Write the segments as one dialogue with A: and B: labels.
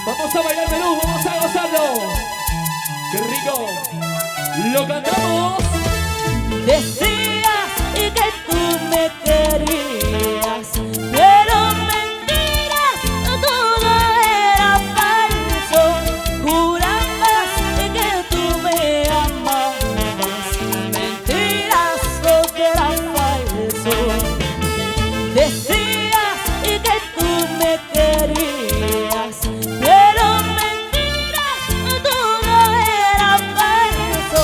A: Vamos a bailar menú, vamos a gozarlo. ¡Qué rico! ¡Lo cantamos!
B: Decías que tú me querías, pero mentiras, todo era falso. Jurabas que tú me amabas, mentiras, todo era falso. Decías que tú me querías, pero mentiras, todo era falso.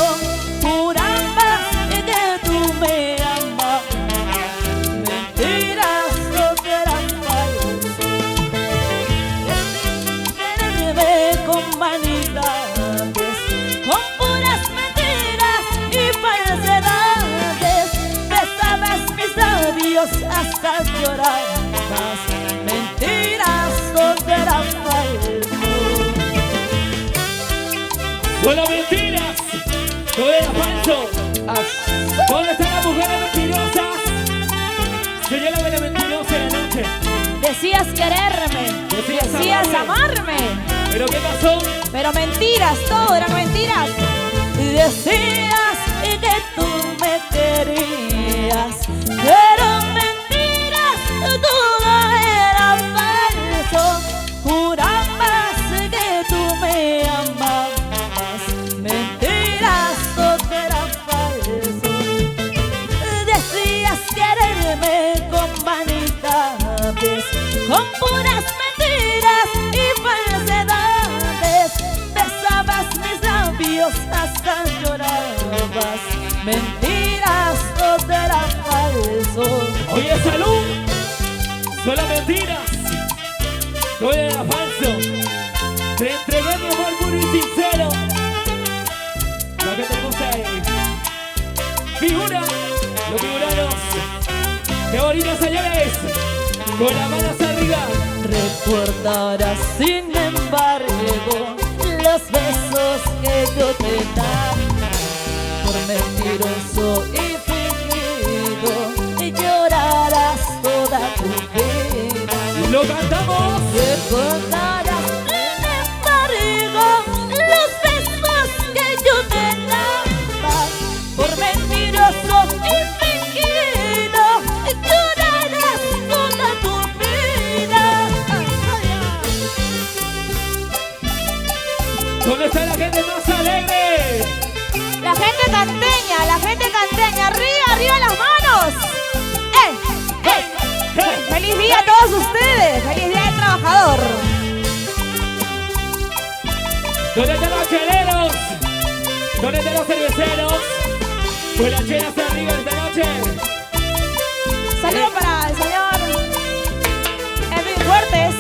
B: Jurabas que tú me amabas, mentiras, todo era falso. Quererme con vanidades, con puras mentiras y falsedades. Besabas mis labios hasta llorabas, mentiras, todo era falso.
A: ¡Solo mentiras! ¡Todo era falso! ¿Dónde están las mujeres mentirosas? Señálame la mentirosa en la noche.
B: Decías quererme, decías amarme,
A: ¿Pero qué pasó?
B: pero mentiras, todo eran mentiras. Decías que tú me querías, pero mentiras, todo era falso. Jurabas que tú me amabas, mentiras, todo era falso. Decías quererme con vanidades, con puras mentiras y falsedades. Besabas mis labios hasta llorabas, mentiras, todo era falso.
A: Oye, salud. Solo mentiras. Todo era falso. Te entregué mi amor puro y sincero. Lo que te puse. Figura. Los figuranos. ¡Qué bonito, señores! Con las manos arriba.
B: Recordarás, sin embargo, los besos que yo te daba por mentiroso y fingido, y llorarás toda tu vida.
A: ¡Lo cantamos!
B: Recordarás, sin embargo, los besos que yo te daba por mentiroso y fingido, y llorarás toda tu vida.
A: ¿Dónde está la gente más alegre?
B: La gente canteña, arriba, arriba las manos. ¡Feliz día a todos ustedes! ¡Feliz día del trabajador!
A: ¿Dónde están los cheleros? ¿Dónde están los cerveceros? Con las chelas arriba esta noche.
B: Saludos para el señor Edwin Fuertes.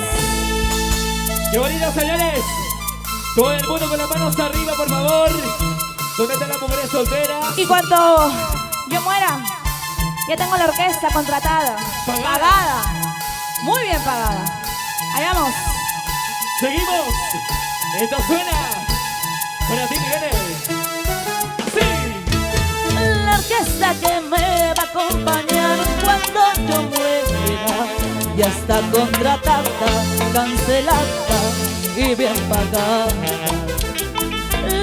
A: ¡Qué bonito, señores! Todo el mundo con las manos arriba, por favor. ¿Dónde están las mujeres solteras?
B: Y cuando yo muera, ya tengo la orquesta contratada, pagada, muy bien pagada. Allá vamos.
A: ¡Seguimos! Esto suena para ti, Miguel. ¡Así!
B: La orquesta que me va a acompañar cuando yo muera ya está contratada, cancelada y bien pagada.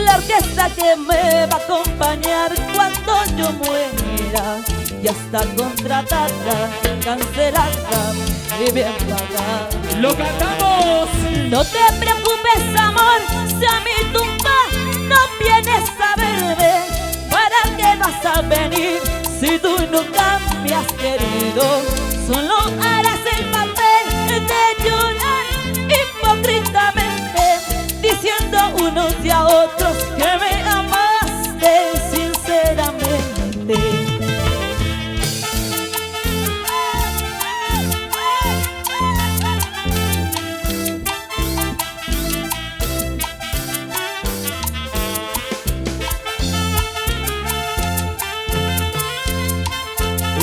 B: La orquesta que me va a acompañar cuando yo muera ya está contratada, cancelada y bien pagada.
A: ¡Lo cantamos!
B: No te preocupes, amor, si a mi tumba no vienes a verme, ¿para qué vas a venir si tú nunca me has querido? Solo harás el papel de llorar hipócritamente, diciendo unos y a otros que me amaste sinceramente.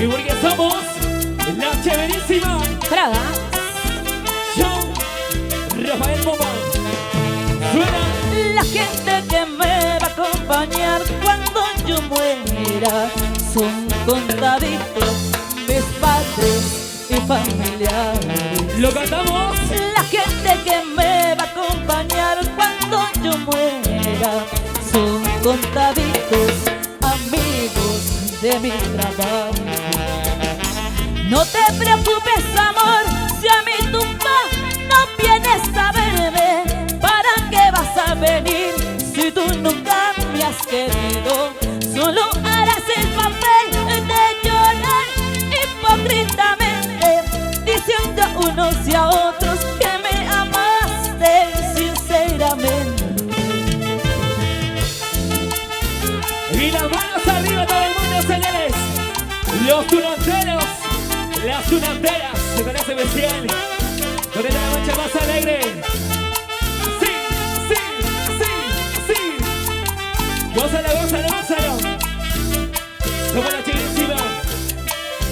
A: Y porque somos la chéverísima
B: Prada.
A: John Rafael Bomba. Suena
B: La gente que me va a acompañar cuando yo muera son contaditos mis padres y familiares.
A: ¿Lo cantamos?
B: La gente que me va a acompañar contaditos amigos de mi trabajo. No te preocupes, amor, si a mi tumba no vienes a verme. ¿Para qué vas a venir si tú nunca me has querido? Solo harás el papel de llorar hipócritamente, diciendo a unos y a otros que me amaste sinceramente.
A: Y las manos arriba todo el mundo, señores. Los tunanteros, las tunanteras, se conoce especial. Con la mancha más alegre. Sí, sí, sí, sí. Gózalo, gózalo, gózalo. Somos la chiquísima.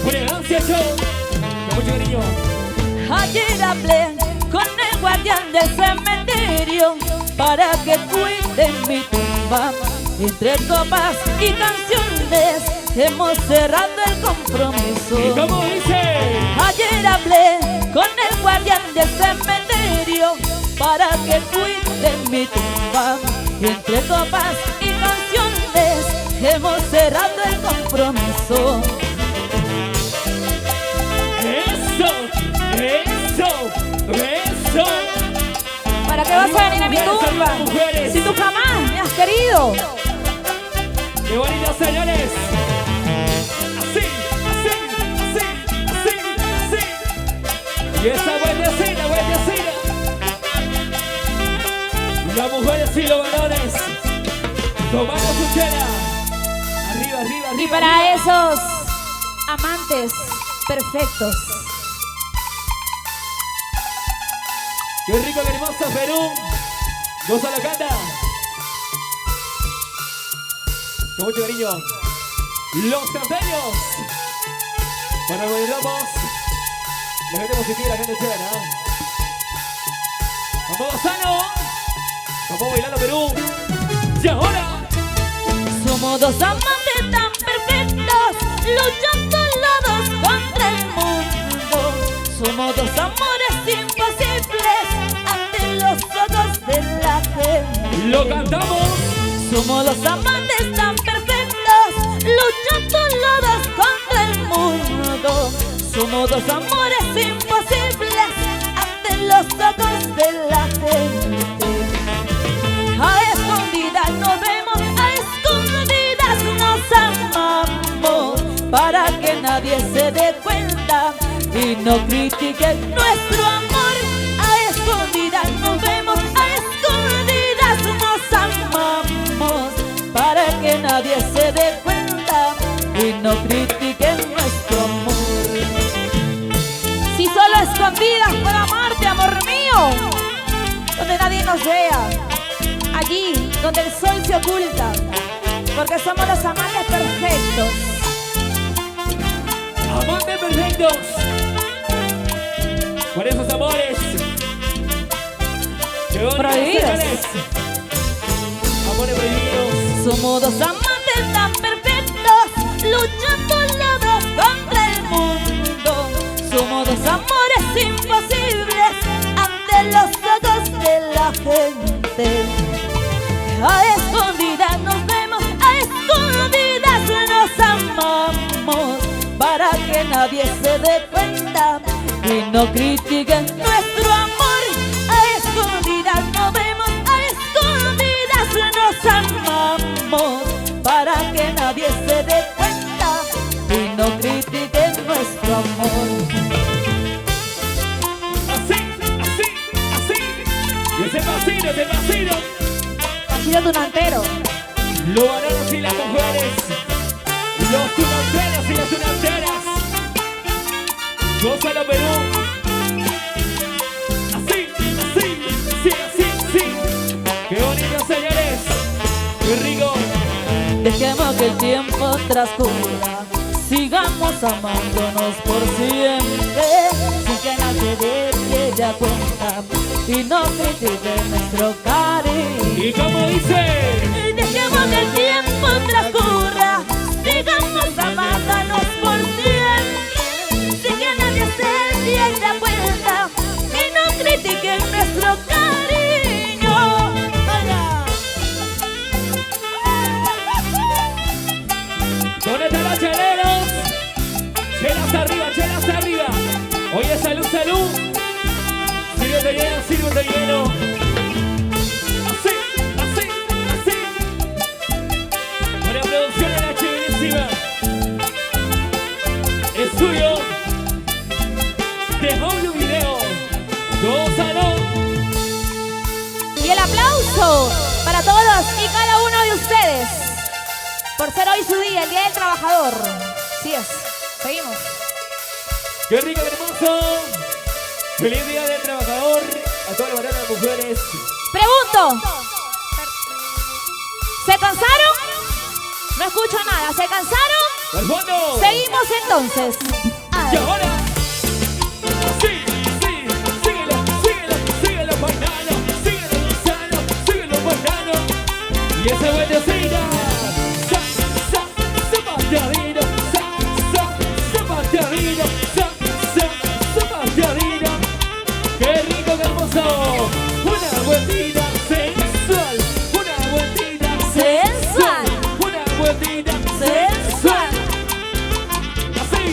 A: Por elegancia show. Con mucho cariño.
B: Ayer hablé con el guardián del cementerio para que cuide mi tumba. Entre copas y canciones hemos cerrado el compromiso.
A: ¿Y cómo dice?
B: Ayer hablé con el guardián del cementerio para que cuide mi tumba. Entre copas y canciones hemos cerrado el compromiso.
A: Eso, eso, eso.
B: ¿Para qué vas a venir a mi tumba si tú jamás me has querido?
A: ¡Qué bonito, señores! Así, así, así, así, así. Y esa vueltecita, vueltecita. Las mujeres y los varones tomando su chela. Arriba, arriba, arriba.
B: Y para esos amantes perfectos.
A: ¡Qué rico, qué hermoso Perú! ¡Goza la canta! Con mucho cariño. Los canteños. Para bailamos. La gente positiva, la gente chévere, ¿eh? Vamos sano. Vamos bailando Perú. Y ahora.
B: Somos dos amantes tan perfectos, luchando los dos contra el mundo. Somos dos amores imposibles ante los ojos de la gente.
A: Lo cantamos.
B: Somos los amantes tan perfectos, luchando los dos contra el mundo. Somos dos amores imposibles ante los ojos de la gente. A escondidas nos vemos, a escondidas nos amamos, para que nadie se dé cuenta y no critique nuestro amor. A escondidas nos vemos, a escondidas nos amamos, para que nadie se dé cuenta y no critique nuestro amor. Si solo a escondidas puedo amarte, amor mío, donde nadie nos vea, allí donde el sol se oculta, porque somos los amantes perfectos.
A: Amantes perfectos. Por esos amores. ¡Qué bonito,
B: Prohibidos.
A: señores! Amores prohibidos.
B: Somos dos amantes tan perfectos, luchando los dos contra el mundo. Somos dos amores imposibles ante los ojos de la gente. A escondidas nos vemos, a escondidas nos amamos, para que nadie se dé cuenta y no critiquen nuestro amor. A escondidas nos vemos, a escondidas nos amamos, para que nadie se dé cuenta y no critiquen nuestro amor.
A: Así, así, así. Y ese pasito, ese pasito.
B: Pasito tunantero.
A: Los varones y las mujeres. Los tunanteros y las tunanteras. Gózalo, Perú. Así, así, así, así, así. ¡Qué bonito, señores! ¡Qué rico!
B: Dejemos que el tiempo transcurra, sigamos amándonos por siempre, sin que nadie dé cuenta y no critique nuestro cariño.
A: ¿Y cómo dice?
B: Dejemos que el tiempo transcurra, sigamos amándonos por siempre, sin que nadie se dé cuenta y no critique nuestro cariño. aplauso para todos y cada uno de ustedes por ser hoy su día, el Día del Trabajador. Sí es, seguimos.
A: ¡Qué rico, qué hermoso! ¡Feliz Día del Trabajador! A todas las varones y mujeres.
B: Pregunto, ¿se cansaron? No escucho nada, ¿se cansaron?
A: ¡Al fondo!
B: Seguimos entonces.
A: Y ahora, sí, síguelo, síguelo bailando, síguelo gozando, síguelo bailando. Y esa vueltecita, zapateadito, zapateadito, zapateadito. ¡Qué rico, qué hermoso! Una vueltita sensual, una vueltita sensual, una vueltita sensual. Así.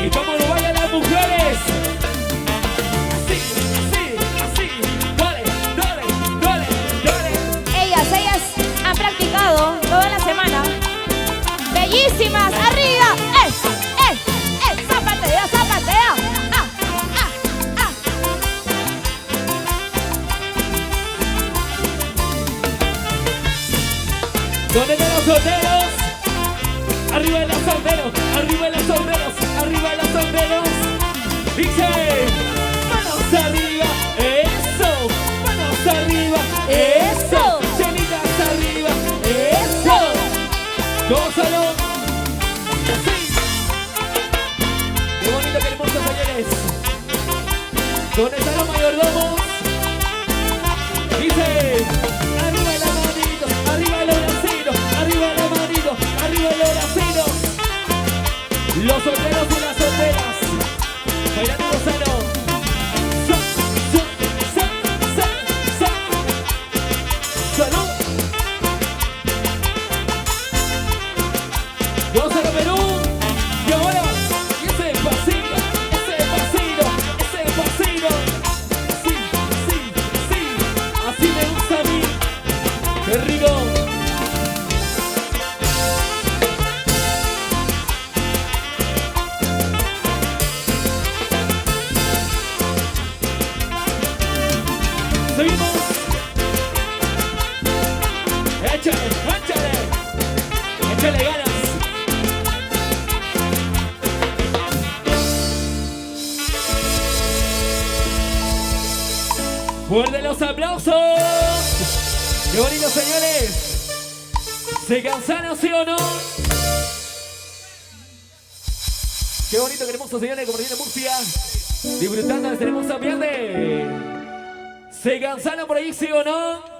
A: ¿Y cómo lo bailan las mujeres? Así, dale, dale, dale, dale.
B: Ellas han practicado toda la semana. Bellísimas, arriba. Zapatea, zapatea.
A: ¿Dónde están los solteros? Arriba de los solteros, arriba de los solteros, arriba de los solteros. Dice, manos arriba, eso, manos arriba, eso, chelitas arriba, eso. Gózalo. Así. Qué bonito, qué hermoso, señores. ¿Dónde están los mayordomos? Dice, arriba de la manito, arriba de los bracitos, arriba de la manito, arriba de los bracitos. Los solteros y las solteras, bailando gozando. Salud. Gózalo, Perú. Y ahora, ese pasito, ese pasito, ese pasito. Sí, así me gusta a mí. ¡Qué rico! Seguimos. Échale ganas. ¡Fuerte los aplausos! ¡Qué bonito, señores! ¿Se cansaron, sí o no? ¡Qué bonito, qué hermoso, señores! Compartiendo Murcia, disfrutando de este hermoso ambiente. ¿Se cansaron por ahí, sí o no?